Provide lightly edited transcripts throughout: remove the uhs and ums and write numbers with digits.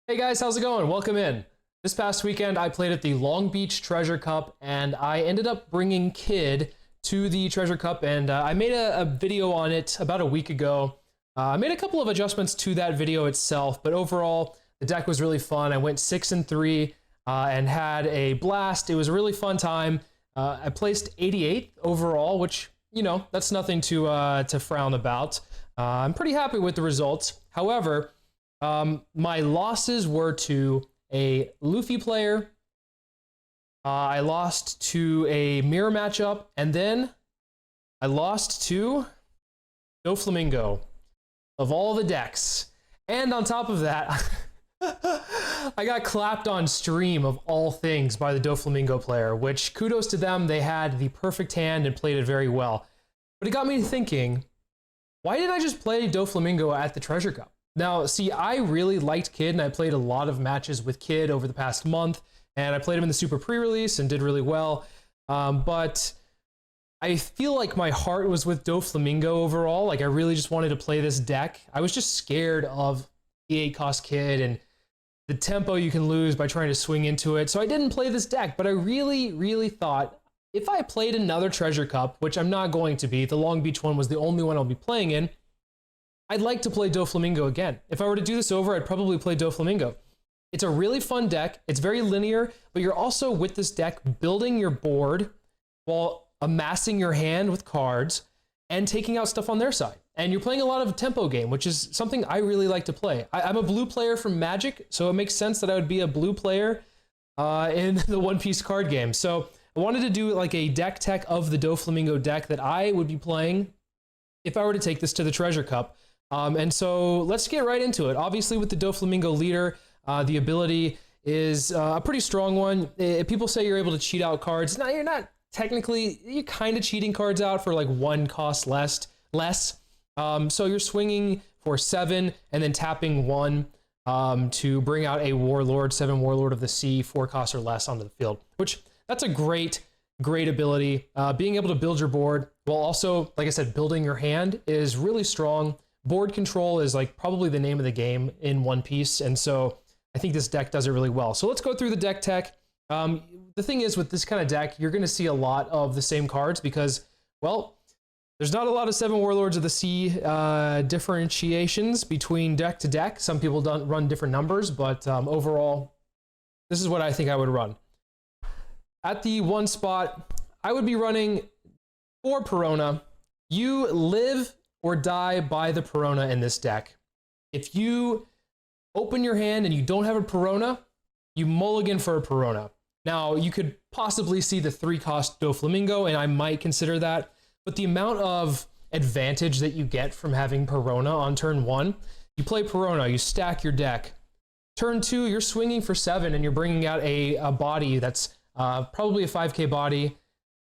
Hey guys, how's it going? Welcome in. This past weekend, I played at the Long Beach Treasure Cup, and I ended up bringing Kid to the Treasure Cup, and I made a video on it about a week ago. I made a couple of adjustments to that video itself, but overall, the deck was really fun. I went 6-3 and had a blast. It was a really fun time. I placed 88th overall, which, you know, that's nothing to frown about. I'm pretty happy with the results. However, my losses were to a Luffy player, I lost to a mirror matchup, and then I lost to Doflamingo of all the decks. And on top of that, I got clapped on stream of all things by the Doflamingo player, which kudos to them. They had the perfect hand and played it very well. But it got me thinking, why didn't I just play Doflamingo at the Treasure Cup? Now, see, I really liked Kid, and I played a lot of matches with Kid over the past month, and I played him in the Super Pre-Release and did really well. But I feel like my heart was with Doflamingo overall. Like, I really just wanted to play this deck. I was just scared of the 8-cost Kid and the tempo you can lose by trying to swing into it. So I didn't play this deck, but I really thought if I played another Treasure Cup, which I'm not going to be, the Long Beach one was the only one I'll be playing in, I'd like to play Doflamingo again. If I were to do this over, I'd probably play Doflamingo. It's a really fun deck. It's very linear, but you're also with this deck building your board while amassing your hand with cards and taking out stuff on their side. And you're playing a lot of a tempo game, which is something I really like to play. I'm a blue player from Magic, so it makes sense that I would be a blue player in the One Piece card game. So I wanted to do like a deck tech of the Doflamingo deck that I would be playing if I were to take this to the Treasure Cup. And so let's get right into it. Obviously, with the Doflamingo leader, the ability is a pretty strong one. People say you're able to cheat out cards. Now, you're not technically, you're kind of cheating cards out for like 1 cost less. So you're swinging for 7 and then tapping 1 to bring out a Warlord, 7 Warlord of the Sea, 4 costs or less onto the field, which that's a great ability. Being able to build your board while also, like I said, building your hand is really strong. Board control is like probably the name of the game in One Piece, and so I think this deck does it really well. So let's go through the deck tech. The thing is, with this kind of deck, you're going to see a lot of the same cards because, well, there's not a lot of 7 Warlords of the Sea differentiations between deck to deck. Some people don't run different numbers, but overall, this is what I think I would run. At the 1 spot, I would be running 4 Perona. You live or die by the Perona in this deck. If you open your hand and you don't have a Perona, you mulligan for a Perona. Now, you could possibly see the 3-cost Doflamingo, and I might consider that, but the amount of advantage that you get from having Perona on turn 1, you play Perona, you stack your deck. Turn 2, you're swinging for 7, and you're bringing out a body that's probably a 5k body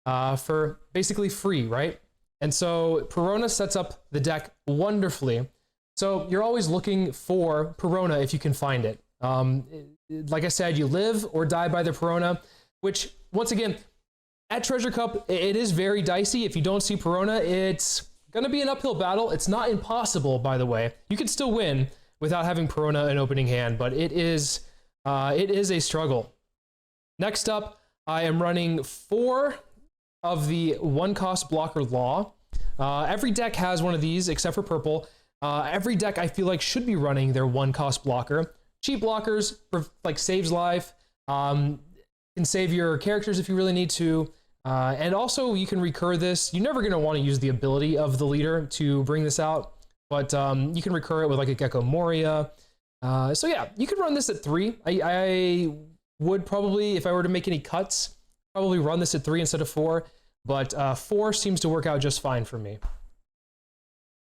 for basically free, right? And so Perona sets up the deck wonderfully. So you're always looking for Perona if you can find it. Like I said, you live or die by the Perona, which once again, at Treasure Cup, it is very dicey. If you don't see Perona, it's going to be an uphill battle. It's not impossible, by the way. You can still win without having Perona in opening hand, but it is a struggle. Next up, I am running 4 of the 1-cost blocker Law. Every deck has one of these except for purple. Every deck I feel like should be running their 1-cost blocker. Cheap blockers for like saves life, can save your characters if you really need to, and also you can recur this. You're never going to want to use the ability of the leader to bring this out, but you can recur it with like a Gecko Moria. So yeah, you could run this at 3. I would probably, if I were to make any cuts, probably run this at 3 instead of 4, but 4 seems to work out just fine for me.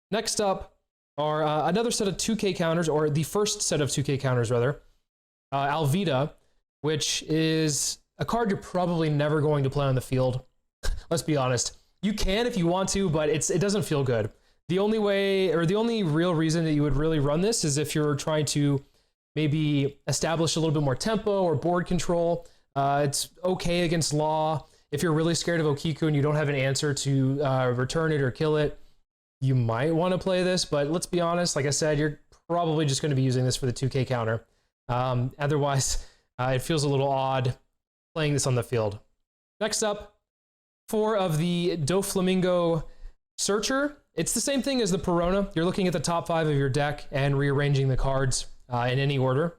Next up are another set of 2k counters, or the first set of 2k counters rather. Alvida, which is a card you're probably never going to play on the field. Let's be honest. You can if you want to, but it doesn't feel good. The only way, or the only real reason that you would really run this is if you're trying to maybe establish a little bit more tempo or board control. It's okay against Law. If you're really scared of Okiku and you don't have an answer to return it or kill it, you might want to play this, but let's be honest, like I said, you're probably just going to be using this for the 2k counter. Otherwise, it feels a little odd playing this on the field. Next up, 4 of the Doflamingo Searcher. It's the same thing as the Perona. You're looking at the top 5 of your deck and rearranging the cards in any order.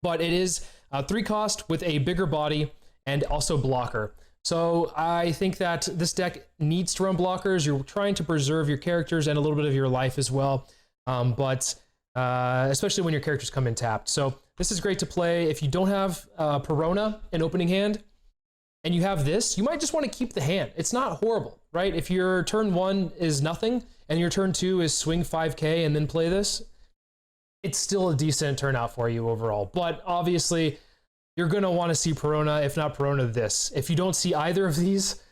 But it is 3 cost with a bigger body and also blocker. So I think that this deck needs to run blockers. You're trying to preserve your characters and a little bit of your life as well, but especially when your characters come in tapped. So this is great to play if you don't have Perona in opening hand and you have this. You might just want to keep the hand. It's not horrible, right? If your turn 1 is nothing and your turn 2 is swing 5k and then play this, it's still a decent turnout for you overall. But obviously, you're going to want to see Perona, if not Perona, this. If you don't see either of these,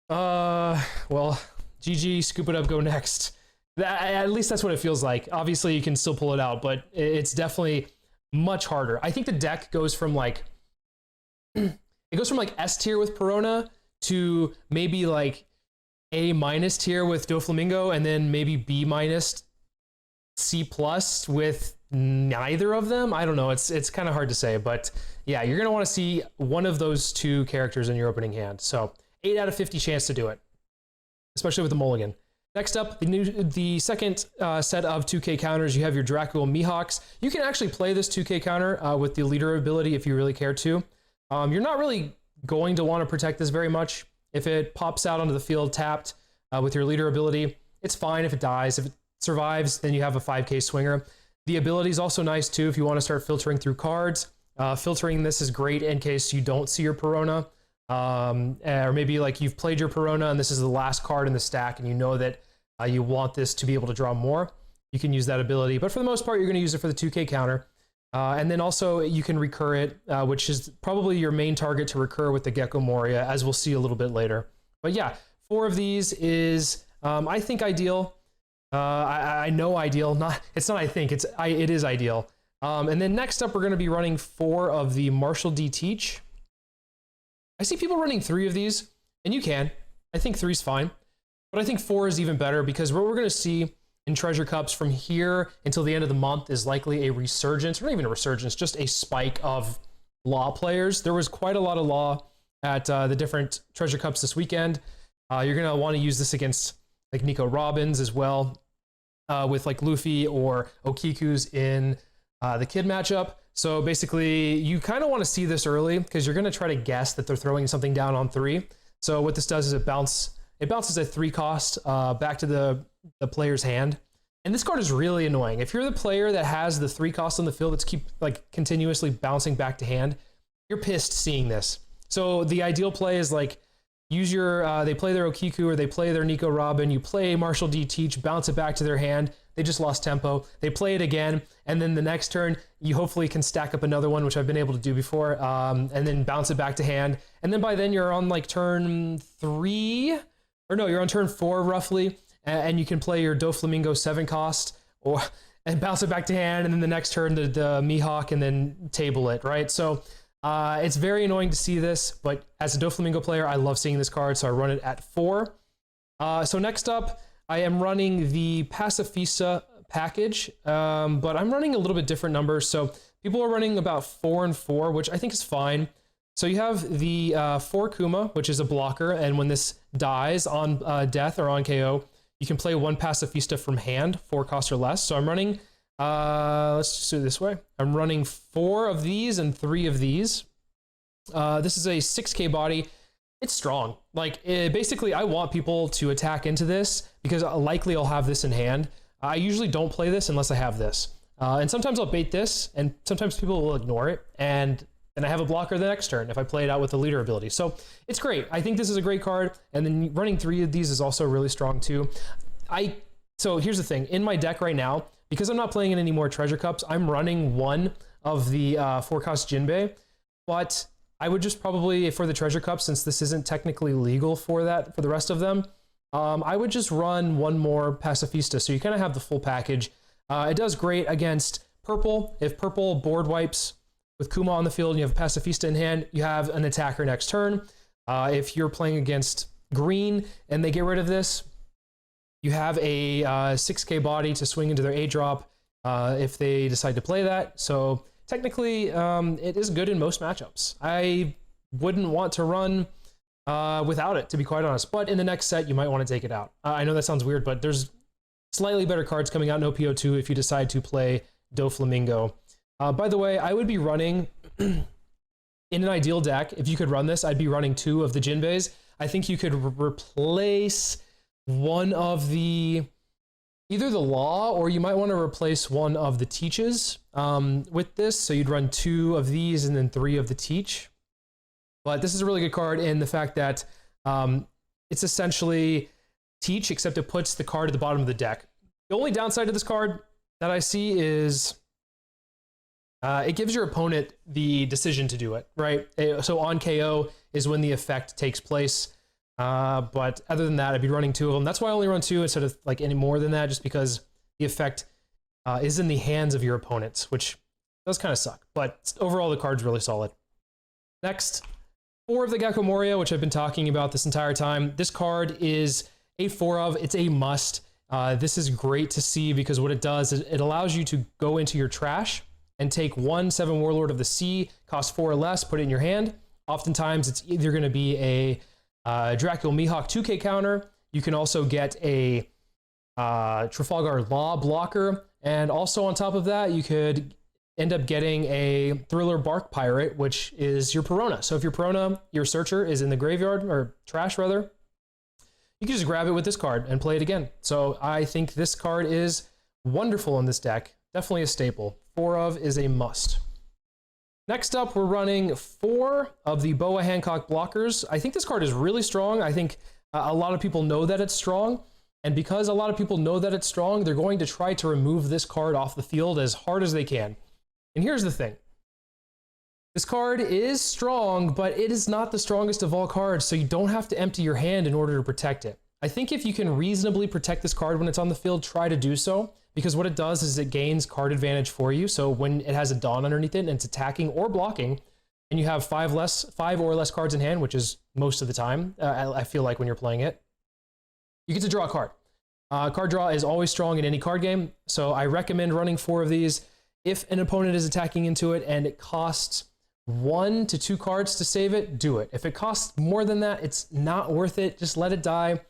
well, GG, scoop it up, go next. At least that's what it feels like. Obviously, you can still pull it out, but it's definitely much harder. I think the deck goes from like, it goes from like S tier with Perona to maybe like A- tier with Doflamingo, and then maybe B-, C+ with neither of them. I don't know. It's kind of hard to say, but yeah, you're gonna want to see one of those 2 characters in your opening hand. So 8 out of 50 chance to do it, especially with the mulligan. Next up, the second set of 2k counters. You have your Dracul Mihawks. You can actually play this 2k counter with the leader ability if you really care to. You're not really going to want to protect this very much. If it pops out onto the field tapped with your leader ability, it's fine if it dies. If it survives, then you have a 5k swinger. The ability is also nice too if you want to start filtering through cards. Filtering this is great in case you don't see your Perona, or maybe like you've played your Perona and this is the last card in the stack and you know that you want this to be able to draw more. You can use that ability, but for the most part, you're going to use it for the 2k counter. And then also you can recur it, which is probably your main target to recur with the Gecko Moria, as we'll see a little bit later. But yeah, 4 of these is, I think, ideal. I know ideal, it's not I think, it is ideal. And then next up, we're going to be running 4 of the Marshall D. Teach. I see people running 3 of these, and you can. I think 3 is fine, but I think 4 is even better because what we're going to see in Treasure Cups from here until the end of the month is likely a resurgence, or not even a resurgence, just a spike of Law players. There was quite a lot of Law at the different Treasure Cups this weekend. You're going to want to use this against like Nico Robbins as well, with like Luffy or Okiku's in the kid matchup. So basically, you kind of want to see this early because you're going to try to guess that they're throwing something down on 3. So what this does is it bounces a 3 cost back to the player's hand. And this card is really annoying. If you're the player that has the 3 cost on the field that's continuously bouncing back to hand, you're pissed seeing this. So the ideal play is like, use your, they play their Okiku or they play their Nico Robin, you play Marshall D. Teach, bounce it back to their hand, they just lost tempo, they play it again, and then the next turn, you hopefully can stack up another one, which I've been able to do before, and then bounce it back to hand, and then by then you're on like turn 3, or no, you're on turn 4 roughly, and you can play your Doflamingo 7 cost, and bounce it back to hand, and then the next turn the Mihawk, and then table it, right? So, it's very annoying to see this, but as a Doflamingo player, I love seeing this card, so I run it at 4. So next up, I am running the Pacifista package, but I'm running a little bit different numbers. So people are running about 4 and 4, which I think is fine. So you have the 4 Kuma, which is a blocker, and when this dies on death or on KO, you can play 1 Pacifista from hand, 4 cost or less. So I'm running... let's just do it this way. I'm running 4 of these and 3 of these. This is a 6k body. It's strong. Like, basically, I want people to attack into this because likely I'll have this in hand. I usually don't play this unless I have this. And sometimes I'll bait this, and sometimes people will ignore it, and then I have a blocker the next turn if I play it out with the leader ability. So it's great. I think this is a great card, and then running 3 of these is also really strong too. So here's the thing. In my deck right now, because I'm not playing in any more Treasure Cups, I'm running 1 of the 4-cost Jinbei, but I would just probably, for the Treasure Cup, since this isn't technically legal for the rest of them, I would just run 1 more Pacifista, so you kind of have the full package. It does great against purple. If purple board wipes with Kuma on the field and you have Pacifista in hand, you have an attacker next turn. If you're playing against green and they get rid of this, you have a 6k body to swing into their A drop if they decide to play that. So technically, it is good in most matchups. I wouldn't want to run without it, to be quite honest. But in the next set, you might want to take it out. I know that sounds weird, but there's slightly better cards coming out in OPO2 if you decide to play Doflamingo. By the way, I would be running, in an ideal deck, if you could run this, I'd be running 2 of the Jinbeis. I think you could replace one of the, either the Law, or you might want to replace one of the Teaches with this. So you'd run 2 of these and then 3 of the Teach. But this is a really good card in the fact that it's essentially Teach, except it puts the card at the bottom of the deck. The only downside to this card that I see is it gives your opponent the decision to do it, right? So on KO is when the effect takes place. But other than that, I'd be running 2 of them. That's why I only run 2 instead of like any more than that, just because the effect is in the hands of your opponents, which does kind of suck. But overall, the card's really solid. Next, 4 of the Gecko Moria, which I've been talking about this entire time. This card is a 4 of, it's a must. This is great to see because what it does is it allows you to go into your trash and take 1 7 Warlord of the Sea, cost 4 or less, put it in your hand. Oftentimes, it's either going to be a Dracula Mihawk 2K counter. You can also get a Trafalgar Law blocker. And also on top of that, you could end up getting a Thriller Bark Pirate, which is your Perona. So if your Perona, your Searcher, is in the graveyard, or trash rather, you can just grab it with this card and play it again. So I think this card is wonderful in this deck. Definitely a staple. 4 of is a must. Next up, we're running 4 of the Boa Hancock blockers. I think this card is really strong. I think a lot of people know that it's strong. And because a lot of people know that it's strong, they're going to try to remove this card off the field as hard as they can. And here's the thing. This card is strong, but it is not the strongest of all cards, so you don't have to empty your hand in order to protect it. I think if you can reasonably protect this card when it's on the field, try to do so, because what it does is it gains card advantage for you. So when it has a Dawn underneath it and it's attacking or blocking, and you have 5 or less cards in hand, which is most of the time, I feel like when you're playing it, you get to draw a card. Card draw is always strong in any card game, so I recommend running 4 of these. If an opponent is attacking into it and it costs 1 to 2 cards to save it, do it. If it costs more than that, it's not worth it. Just let it die.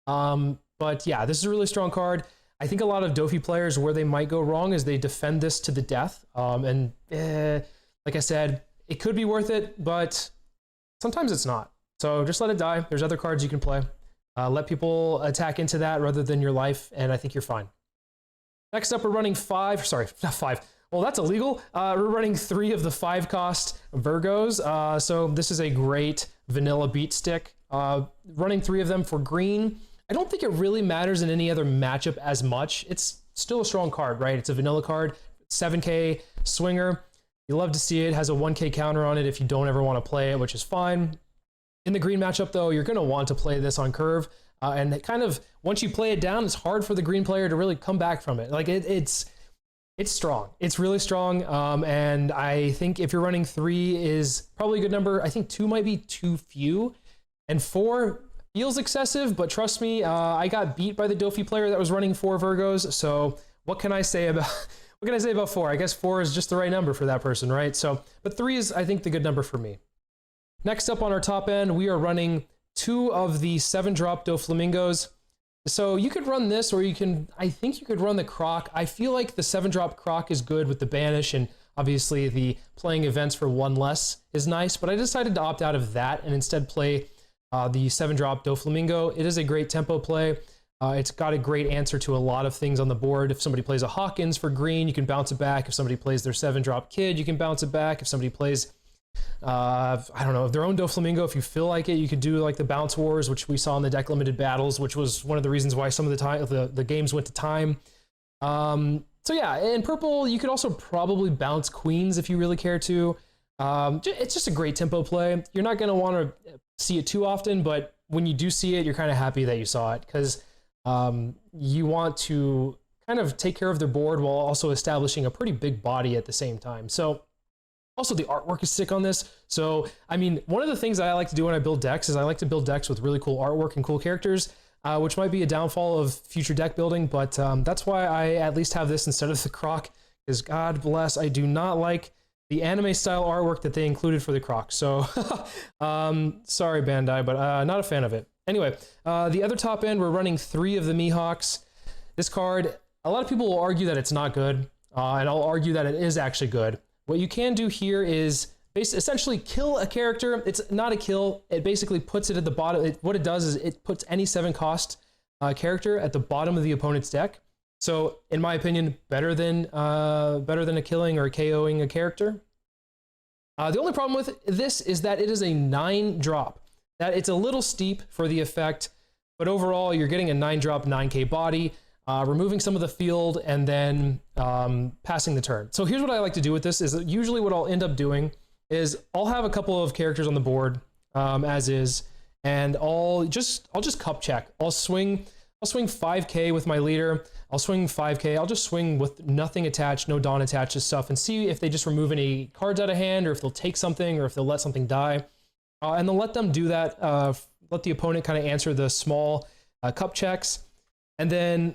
But yeah, this is a really strong card. I think a lot of Dofi players, where they might go wrong is they defend this to the death. Like I said, it could be worth it, but sometimes it's not. So just let it die. There's other cards you can play. Let people attack into that rather than your life, and I think you're fine. Next up, we're running 5. Sorry, not 5. Well, that's illegal. We're running 3 of the 5-cost Virgos. So this is a great vanilla beat stick. Running 3 of them for green. I don't think it really matters in any other matchup as much. It's still a strong card, right? It's a vanilla card, 7K swinger. You love to see it. Has a 1K counter on it if you don't ever want to play it, which is fine. In the green matchup, though, you're going to want to play this on curve. And kind of, once you play it down, it's hard for the green player to really come back from it. Like, it's strong. It's really strong. And I think if you're running 3 is probably a good number. I think 2 might be too few. And 4 feels excessive, but trust me, I got beat by the Dofi player that was running 4 Virgos. So what can I say about 4? I guess 4 is just the right number for that person, right? So, but 3 is, I think, the good number for me. Next up on our top end, we are running 2 of the 7-drop Doflamingos. So you could run this, or I think you could run the Croc. I feel like the 7-drop Croc is good with the Banish, and obviously the playing events for 1 less is nice, but I decided to opt out of that and instead play the 7-drop Doflamingo. It is a great tempo play. It's got a great answer to a lot of things on the board. If somebody plays a Hawkins for green, you can bounce it back. If somebody plays their 7-drop Kid, you can bounce it back. If somebody plays I don't know, their own Doflamingo, if you feel like it, you could do like the Bounce Wars, which we saw in the deck limited battles, which was one of the reasons why some of the games went to time. So yeah, in purple, you could also probably bounce Queens if you really care to. It's just a great tempo play. You're not going to want to see it too often, but when you do see it, you're kind of happy that you saw it, because you want to kind of take care of their board while also establishing a pretty big body at the same time. So also, the artwork is sick on this. So, I mean, one of the things that I like to do when I build decks is I like to build decks with really cool artwork and cool characters, which might be a downfall of future deck building, but that's why I at least have this instead of the Croc, because God bless, I do not like the anime style artwork that they included for the Croc. So sorry Bandai, but not a fan of it. Anyway, the other top end, we're running 3 of the Mihawks. This card, a lot of people will argue that it's not good, and I'll argue that it is actually good. What you can do here is essentially kill a character. It's not a kill. It basically puts it at the bottom. What it does is it puts any 7 cost character at the bottom of the opponent's deck. So in my opinion, better than a killing or a KOing a character. The only problem with this is that it is a 9-drop. That it's a little steep for the effect, but overall you're getting a 9-drop 9k body, removing some of the field, and then passing the turn. So here's what I like to do with this, is usually what I'll end up doing is I'll have a couple of characters on the board as is, and I'll just cup check. I'll swing 5k with my leader. I'll swing 5k. I'll just swing with nothing attached, no Dawn attached to stuff, and see if they just remove any cards out of hand, or if they'll take something, or if they'll let something die. And then let them do that. Let the opponent kind of answer the small cup checks, and then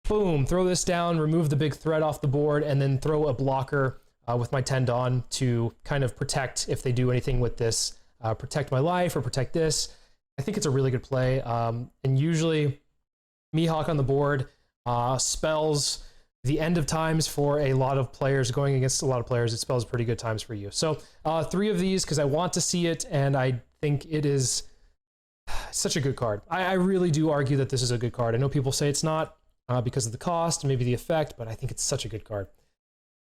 boom, throw this down, remove the big threat off the board, and then throw a blocker with my 10 Dawn to kind of protect if they do anything with this, protect my life or protect this. I think it's a really good play. And usually Mihawk on the board spells the end of times for a lot of players. Going against a lot of players, it spells pretty good times for you. So 3 of these because I want to see it, and I think it is such a good card. I really do argue that this is a good card. I know people say it's not because of the cost and maybe the effect, but I think it's such a good card.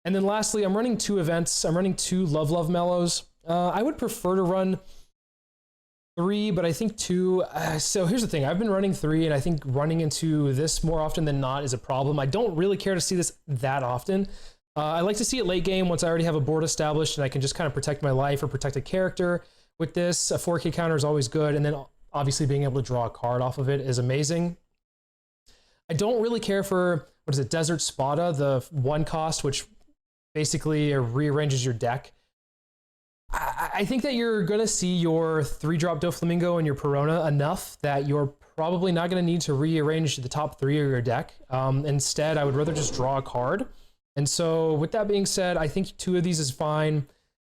And then lastly, I'm running 2 events. I'm running 2 Love Mellows. I would prefer to run 3, but I think 2. So here's the thing. I've been running 3, and I think running into this more often than not is a problem. I don't really care to see this that often. I like to see it late game once I already have a board established and I can just kind of protect my life or protect a character. With this, a 4k counter is always good, and then obviously being able to draw a card off of it is amazing. I don't really care for, what is it, Desert Spada, the 1 cost, which basically rearranges your deck. I think that you're going to see your 3-drop Doflamingo and your Perona enough that you're probably not going to need to rearrange the top 3 of your deck. Instead, I would rather just draw a card. And so with that being said, I think 2 of these is fine.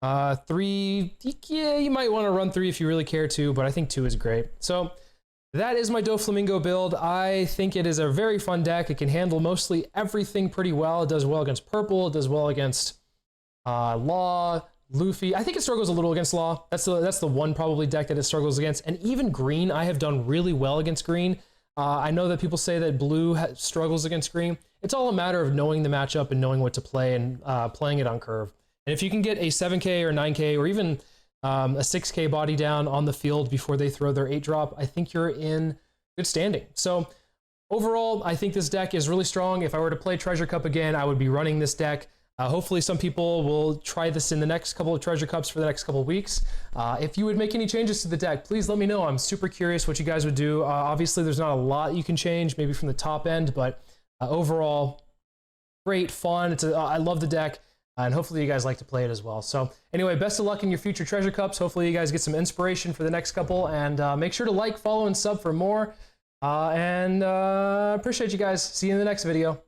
3, yeah, you might want to run 3 if you really care to, but I think 2 is great. So that is my Doflamingo build. I think it is a very fun deck. It can handle mostly everything pretty well. It does well against purple. It does well against Law, Luffy. I think it struggles a little against Law. That's the one probably deck that it struggles against. And even green, I have done really well against green. I know that people say that blue struggles against green. It's all a matter of knowing the matchup and knowing what to play and playing it on curve. And if you can get a 7k or 9k or even a 6k body down on the field before they throw their 8-drop, I think you're in good standing. So overall, I think this deck is really strong. If I were to play Treasure Cup again, I would be running this deck. Hopefully some people will try this in the next couple of Treasure Cups for the next couple of weeks. If you would make any changes to the deck, please let me know. I'm super curious what you guys would do. Obviously, there's not a lot you can change, maybe from the top end, but overall, great, fun. I love the deck, and hopefully you guys like to play it as well. So anyway, best of luck in your future Treasure Cups. Hopefully you guys get some inspiration for the next couple, and make sure to like, follow, and sub for more. Appreciate you guys. See you in the next video.